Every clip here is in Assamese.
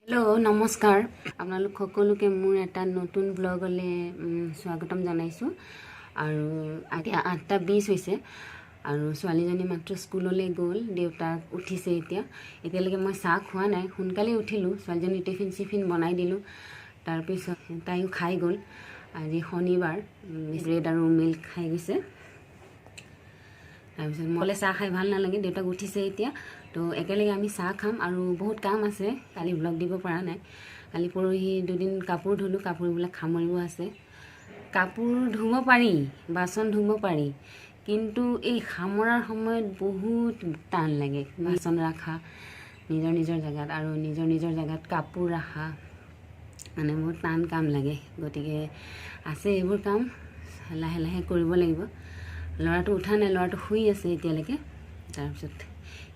হেল্ল' নমস্কাৰ আপোনালোক সকলোকে মোৰ এটা নতুন ব্লগলৈ স্বাগতম জনাইছোঁ আৰু এতিয়া 8:20 হৈছে আৰু ছোৱালীজনী মাত্ৰ স্কুললৈ গ'ল দেউতাক উঠিছে এতিয়ালৈকে মই চাহ খোৱা নাই সোনকালে উঠিলোঁ ছোৱালীজনী টিফিন বনাই দিলোঁ তাৰপিছত তাইও খাই গ'ল আজি শনিবাৰ ব্ৰেড আৰু মিল্ক খাই গৈছে তাৰপিছত মলে চাহ খাই ভাল নালাগে দেউতাক উঠিছে এতিয়া তো একেলগে আমি চাহ খাম আৰু বহুত কাম আছে কালি ব্লগ দিব পৰা নাই কালি পৰহি দুদিন কাপোৰ ধুলোঁ কাপোৰবিলাক সামৰিব আছে কাপোৰ ধুব পাৰি বাচন ধুব পাৰি কিন্তু এই সামৰাৰ সময়ত বহুত টান লাগে বাচন ৰাখা নিজৰ জেগাত আৰু নিজৰ জেগাত কাপোৰ ৰাখা মানে বহুত টান কাম লাগে গতিকে আছে এইবোৰ কাম লাহে লাহে কৰিব লাগিব ল'ৰাটো উঠা নাই ল'ৰাটো শুই আছে এতিয়ালৈকে তাৰপিছত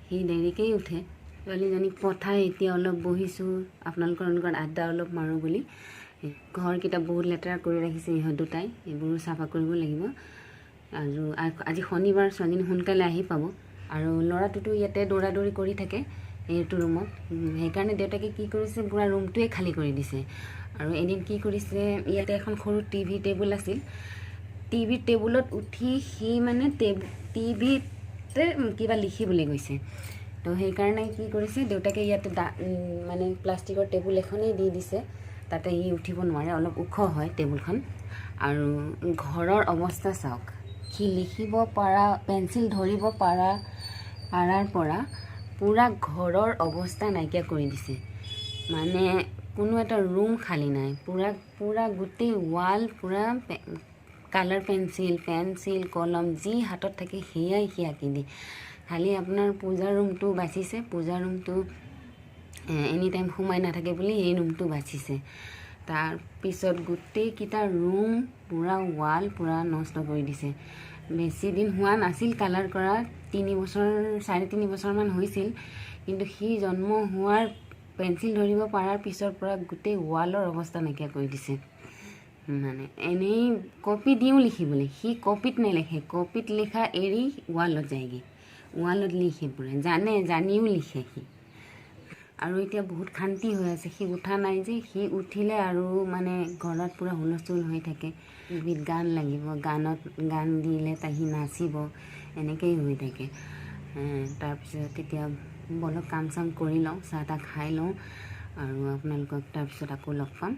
সি দেৰিকেই উঠে ছোৱালীজনীক পঠাই এতিয়া অলপ বহিছোঁ আপোনালোকৰ লগত আড্ডা অলপ মাৰোঁ বুলি ঘৰকেইটা বহুত লেতেৰা কৰি ৰাখিছে ইহঁত দুটাই এইবোৰো চাফা কৰিব লাগিব আৰু আজি শনিবাৰ ছোৱালীজনী সোনকালে আহি পাব আৰু ল'ৰাটোতো ইয়াতে দৌৰা দৌৰি কৰি থাকে এইটো ৰুমত সেইকাৰণে দেউতাকে কি কৰিছে পুৰা ৰুমটোৱে খালী কৰি দিছে আৰু এদিন কি কৰিছে ইয়াতে এখন সৰু টিভি টেবুল আছিল টিভি টেবুলত উঠি সি মানে টিভিতে কিবা লিখিবলৈ গৈছে তো সেইকাৰণে কি কৰিছে দেউতাকে ইয়াতে মানে প্লাষ্টিকৰ টেবুল এখনেই দি দিছে তাতে ই উঠিব নোৱাৰে অলপ ওখ হয় টেবুলখন আৰু ঘৰৰ অৱস্থা চাওক সি লিখিব পৰা পেঞ্চিল ধৰিব পাৰাৰ পৰা পুৰা ঘৰৰ অৱস্থা নাইকিয়া কৰি দিছে মানে কোনো এটা ৰুম খালী নাই পুৰা গোটেই ৱাল পুৰা কালাৰ পেঞ্চিল কলম যি হাতত থাকে সেয়াই সি আঁকি দিয়ে খালি আপোনাৰ পূজাৰ ৰুমটো বাচিছে পূজাৰ ৰুমটো এনি টাইম সোমাই নাথাকে বুলি এই ৰুমটো বাচিছে তাৰপিছত গোটেইকেইটা ৰুম পুৰা ৱাল পুৰা নষ্ট কৰি দিছে বেছি দিন হোৱা নাছিল কালাৰ কৰা 3-4.5 বছৰমান হৈছিল কিন্তু সি জন্ম হোৱাৰ পেঞ্চিল ধৰিব পৰাৰ পিছৰ পৰা গোটেই ৱালৰ অৱস্থা নাইকিয়া কৰি দিছে মানে এনেই কপি দিওঁ লিখিবলৈ সি কপিত নেলিখে কপিত লিখা এৰি ৱালত যায়গৈ ৱালত লিখে পুৰা জানিও লিখে সি আৰু এতিয়া বহুত শান্তি হৈ আছে সি উঠা নাই যে সি উঠিলে আৰু মানে ঘৰত পুৰা হুলস্থুল হৈ থাকে টিভিত গান লাগিব গান দিলে সি নাচিব এনেকেই হৈ থাকে তাৰপিছত এতিয়া বলক কাম চাম কৰি লওঁ চাহ তাহ খাই লওঁ আৰু আপোনালোকক তাৰপিছত আকৌ লগ পাম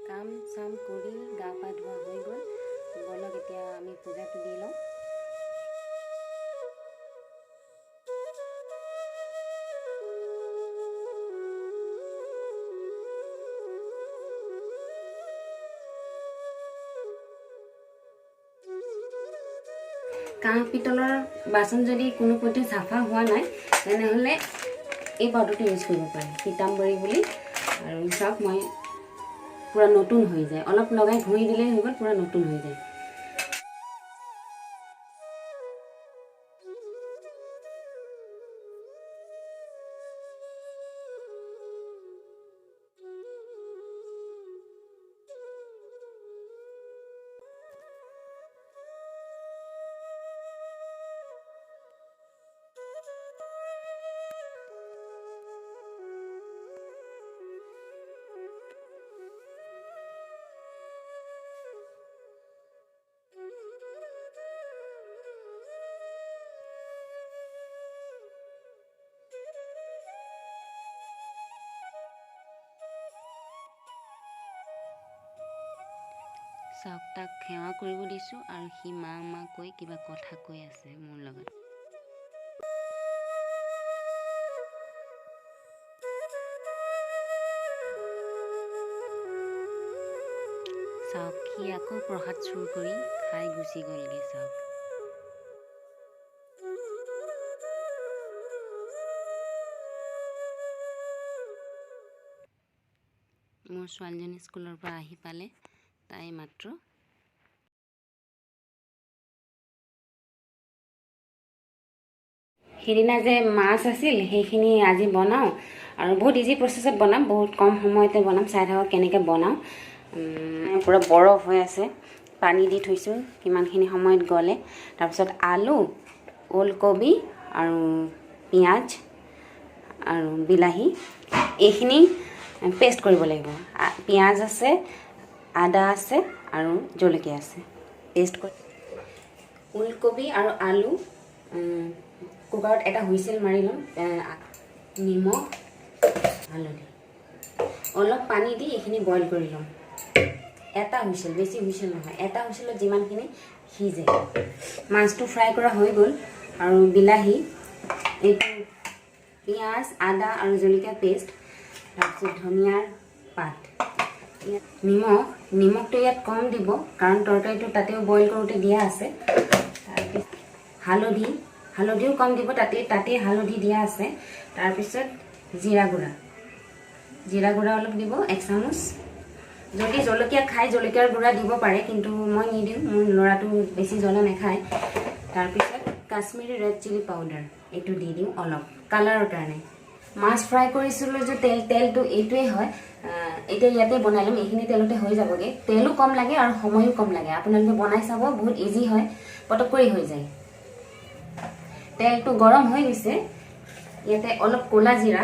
কাম চাম কৰি গা পা ধোৱা হৈ গ'ল বলক এতিয়া আমি পূজাটো দি লওঁ কাঁহ পিতলৰ বাচন যদি কোনোপধ্যে চাফা হোৱা নাই তেনেহ'লে এই পাউডাৰটো ইউজ কৰিব পাৰে পিতাম্বৰী বুলি আৰু চাওক মই পুৰা নতুন হৈ যায় অলপ লগাই ধুই দিলেই হৈ গ'ল পুৰা নতুন হৈ যায় চাওক তাক সেৱা কৰিব দিছোঁ আৰু সি মা মা কৈ কিবা কথা কৈ আছে মোৰ লগত। চাওক সি আকৌ প্ৰসাদ চুৰ কৰি খাই গুচি গ'লগৈ। চাওক মোৰ ছোৱালীজনী স্কুলৰ পৰা আহি পালে, তাই মাত্ৰ সিদিনা যে মাছ আছিল সেইখিনি আজি বনাওঁ আৰু বহুত ইজি প্ৰচেছত বনাম, বহুত কম সময়তে বনাম। চাই থাকক কেনেকৈ বনাওঁ। পূৰা বৰফ হৈ আছে, পানী দি থৈছোঁ কিমানখিনি সময়ত গ'লে। তাৰপিছত আলু, ওলকবি আৰু পিঁয়াজ আৰু বিলাহী এইখিনি পেষ্ট কৰিব লাগিব। পিঁয়াজ আছে, আদা আছে আৰু জলকীয়া আছে, পেষ্ট কৰি ওলকবি আৰু আলু কুকাৰত এটা হুইচেল মাৰি ল'ম। নিমখ, হালধি, অলপ পানী দি এইখিনি বইল কৰি ল'ম। এটা হুইচেল, বেছি হুইচেল নহয়, এটা হুইচেলত যিমানখিনি সিজে। মাছটো ফ্ৰাই কৰা হৈ গ'ল আৰু বিলাহী, এইটো পিঁয়াজ, আদা আৰু জলকীয়া পেষ্ট, তাৰপিছত ধনিয়াৰ পাত, নিমখটো ইয়াত কম দিব কাৰণ তৰকাৰীটো তাতেও বইল কৰোঁতে দিয়া আছে। তাৰপিছত হালধিও কম দিব, তাতে হালধি দিয়া আছে। তাৰপিছত জিৰা গুড়া অলপ দিব, 1 চামুচ। যদি জলকীয়া খায় জলকীয়াৰ গুড়া দিব পাৰে, কিন্তু মই নিদিওঁ, মোৰ ল'ৰাটো বেছি জ্বলা নাখায়। তাৰপিছত কাশ্মীৰী ৰেড চিলি পাউডাৰ, এইটো দি দিওঁ অলপ কালাৰৰ কাৰণে। মাছ ফ্ৰাই কৰিছিলোঁ যে তেলটো এইটোৱে হয়। এতিয়া ইয়াতে বনাই ল'ম, এইখিনি তেলতে হৈ যাবগৈ। তেলো কম লাগে আৰু সময়ো কম লাগে। আপোনালোকে বনাই চাব, বহুত ইজি হয়, পটক কৰি হৈ যায়। তেলটো গৰম হৈ গৈছে, ইয়াতে অলপ ক'লা জিৰা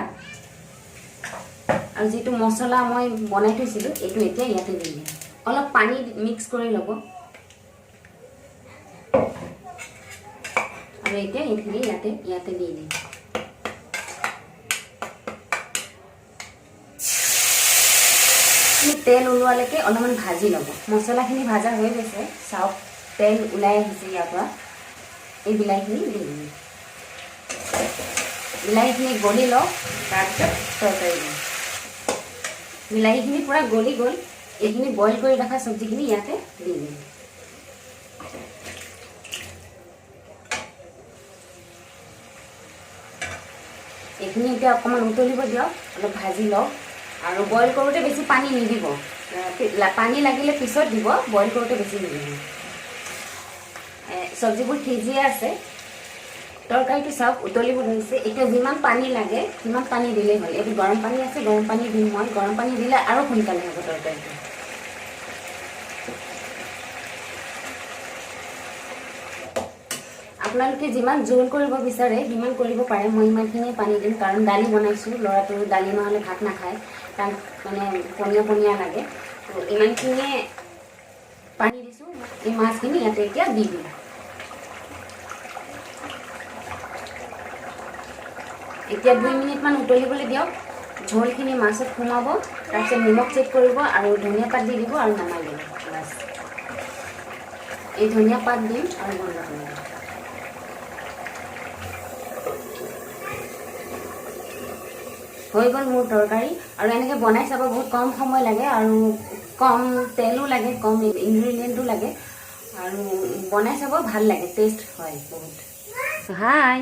আৰু যিটো মছলা মই বনাই থৈছিলোঁ এইটো এতিয়া ইয়াতে দি দিম। অলপ পানী মিক্স কৰি ল'ব আৰু এতিয়া এইখিনি ইয়াতে দি দিম। তেল ওলোৱালৈকে অলপমান ভাজি ল'ব। মছলাখিনি ভাজা হৈ গৈছে, চাওক তেল ওলাই আহিছে ইয়াৰ পৰা। এই বিলাহীখিনি দি দিম। বিলাহীখিনি গলি লওক, তাৰপিছত তৰকাৰী দিম। বিলাহীখিনি পূৰা গলি গ'ল, এইখিনি বইল কৰি ৰখা চব্জিখিনি ইয়াতে দি দিম। এইখিনি এতিয়া অকণমান উতলিব দিয়ক, অলপ ভাজি লওক আৰু বইল কৰোঁতে বেছি পানী নিদিব। পানী লাগিলে পিছত দিব, বইল কৰোঁতে বেছি নিদিব। চব্জিবোৰ সিজিয়ে আছে, তৰকাৰীটো চাওক উতলিব ধৰিছে। এতিয়া যিমান পানী লাগে সিমান পানী দিলেই হ'ল। এইটো গৰম পানী আছে, গৰম পানী দিম মই। গৰম পানী দিলে আৰু সোনকালে হ'ব তৰকাৰীটো। আপোনালোকে যিমান জোল কৰিব বিচাৰে সিমান কৰিব পাৰে। মই ইমানখিনিয়ে পানী দিম কাৰণ দালি বনাইছোঁ, ল'ৰাটো দালি নহ'লে ভাত নাখায়, তাক মানে পনীয়া লাগে। তো ইমানখিনিয়ে পানী দিছোঁ। এই মাছখিনি ইয়াতে এতিয়া দি দিম। এতিয়া 2 মিনিটমান উতলিবলৈ দিয়ক, ঝোলখিনি মাছত সোমাব। তাৰপিছত নিমখ চেক কৰিব আৰু ধনিয়া পাত দি দিব আৰু নমাই দিব। বাছ, এই ধনিয়া পাত দিম আৰু বন্ধ কৰি দিম। হৈ গ'ল মোৰ তৰকাৰী। আৰু এনেকৈ বনাই চাব, বহুত কম সময় লাগে আৰু কম তেলো লাগে, কম ইনগ্ৰিডিয়েণ্টো লাগে আৰু বনাই চাব, ভাল লাগে, টেষ্ট হয় বহুত। হাই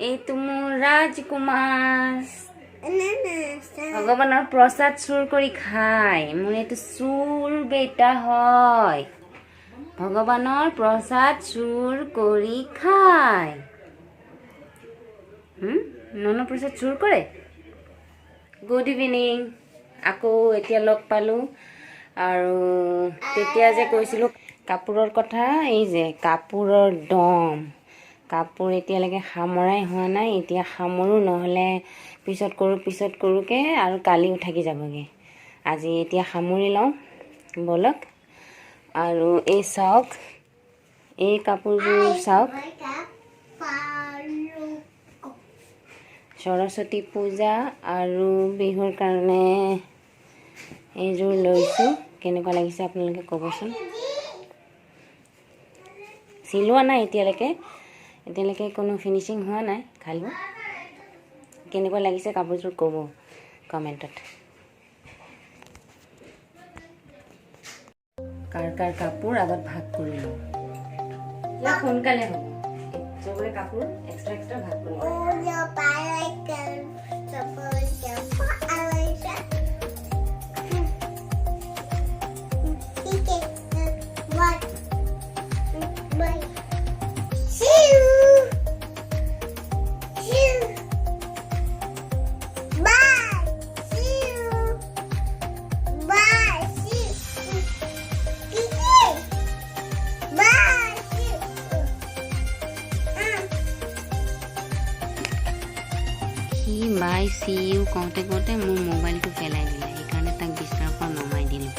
এইটো মোৰ ৰাজকুমাৰ, ভগৱানৰ প্ৰসাদ চুৰ কৰি খায়। মোৰ এইটো চুৰ বেটা হয়, ভগৱানৰ প্ৰসাদ চুৰ কৰি খায়। ননৰ প্ৰসাদ চুৰ কৰে। গুড ইভিনিং, আকৌ এতিয়া লগ পালোঁ। আৰু তেতিয়া যে কৈছিলোঁ কাপোৰৰ কথা, এই যে কাপোৰৰ দম, কাপোৰ এতিয়ালৈকে সামৰাই হোৱা নাই। এতিয়া সামৰোঁ, নহ'লে পিছত কৰোঁকৈ আৰু কালিও থাকি যাবগৈ। আজি এতিয়া সামৰি লওঁ ব'লক। আৰু এই চাওক, এই কাপোৰযোৰ চাওক, সৰস্বতী পূজা আৰু বিহুৰ কাৰণে এইযোৰ লৈছোঁ কেনেকুৱা লাগিছে আপোনালোকে ক'বচোন চিলোৱা নাই এতিয়ালৈকে কোনো ফিনিচিং হোৱা নাই খালি কেনেকুৱা লাগিছে কাপোৰযোৰ ক'ব কমেণ্টত কাৰ কাপোৰ আগত ভাগ কৰি লওঁ সোনকালে হ'ব চবৰে কাপোৰ এক্সট্ৰা ভাগ কৰি বাই চি ইউ কওঁতে মোৰ মোবাইলটো পেলাই দিলে সেইকাৰণে তাক বিচনাৰ পৰা নমাই দিলোঁ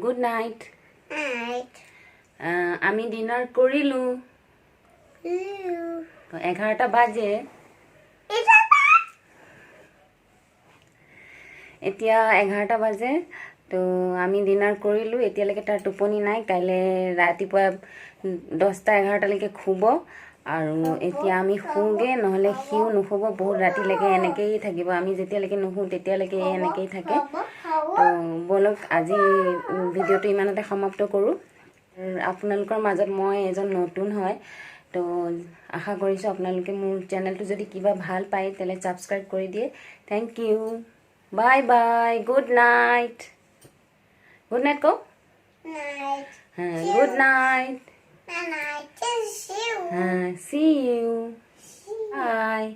গুড নাইট আমি ডিনাৰ কৰিলোঁ 11টা বাজে এতিয়া 11টা বাজে তো আমি ডিনাৰ কৰিলোঁ এতিয়ালৈকে তাৰ টোপনি নাই কাইলৈ ৰাতিপুৱা 10টা 11টালৈকে শুব আৰু এতিয়া আমি শুওঁগৈ নহ'লে সিও নুশুব বহুত ৰাতিলৈকে এনেকৈয়ে থাকিব আমি যেতিয়ালৈকে নুশুওঁ তেতিয়ালৈকে এনেকৈয়ে থাকে তো বলক আজি ভিডিঅ'টো ইমানতে সমাপ্ত কৰোঁ আপোনালোকৰ মাজত মই এজন নতুন হয় তো আশা কৰিছোঁ আপোনালোকে মোৰ চেনেলটো যদি কিবা ভাল পায় তেতিয়াহ'লে ছাবস্ক্ৰাইব কৰি দিয়ে thank you bye bye good night কওঁ good night see you bye